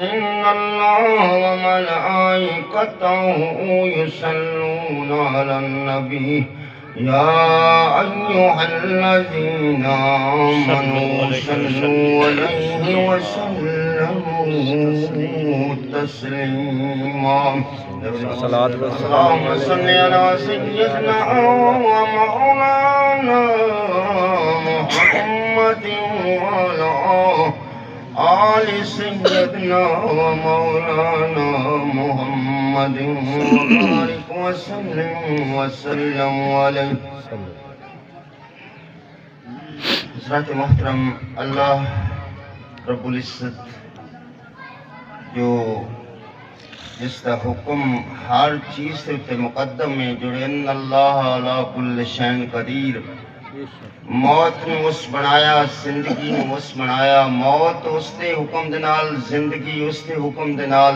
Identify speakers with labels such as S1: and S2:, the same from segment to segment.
S1: إن الله وملائكته يصلون على النبي يا أيها الذين آمنوا صلوا عليه وسلموا تسليما اللهم صل على سيدنا ومولانا محمد وعلى آل سيدنا ومولانا محمد وبارك وسلم عليه. حضرات محترم، اللہ رب العزت جو جس کا حکم ہر چیز سے مقدم ہے، جڑے ان اللہ علی کل شیء قدیر، موت نو اس بنایا، زندگی نو اس بنایا، موت اس دے حکم دے نال، زندگی اس دے حکم دے نال،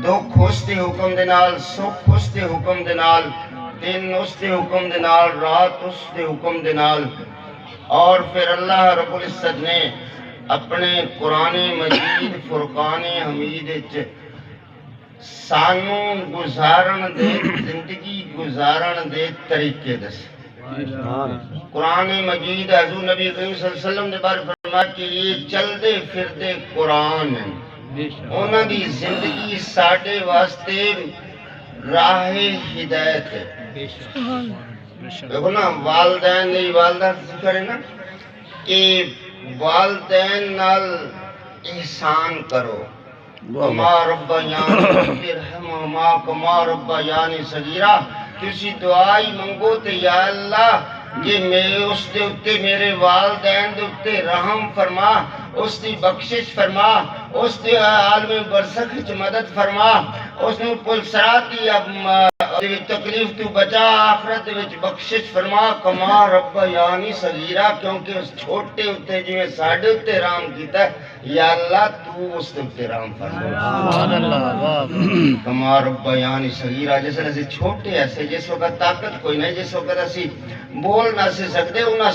S1: دکھ اس دے حکم دے نال، سکھ اس دے حکم دے نال، دن اس دے حکم دے نال، رات اس دے حکم دے نال. اور پھر اللہ رب العزت نے اپنے قرآن مجید فرقان حمید سانو گزارن دے، زندگی گزارن دے طریقے دس. قرآن مجید حضور نبی کریم صلی اللہ علیہ وسلم نے بار فرمایا کہ یہ چل دے پھر دے قرآن ہیں، انہاں دی زندگی ساڑھے واسطے راہ ہدایت ہے. دیکھو نا، والدین نے والدہ ذکر ہے نا کہ والدین نال احسان کرو، کما ربیانی ارحمہما کما ربیانی صغیرہ. کسی دعائی منگو تے یا اللہ کہ میں اس دے اتے میرے والدین دے اتے رحم فرما، اس دی بخشش فرما، اس دی عالم برزخ وچ مدد فرما، اس نے پل صراط دی تکلیف تو بچا، آخرت وچ بخشش فرما کما ربیانی صغیرہ. کیونکہ اس چھوٹے اتے جویں ساڈے اتے رحم کیتا ہے، یا اللہ تو اس دے اتے رحم فرما کما ربیانی صغیرہ. جس طرح سے چھوٹے ایسے، جس وقت طاقت کوئی نہیں، جس وقت اسی بول نہ سکتے، انہاں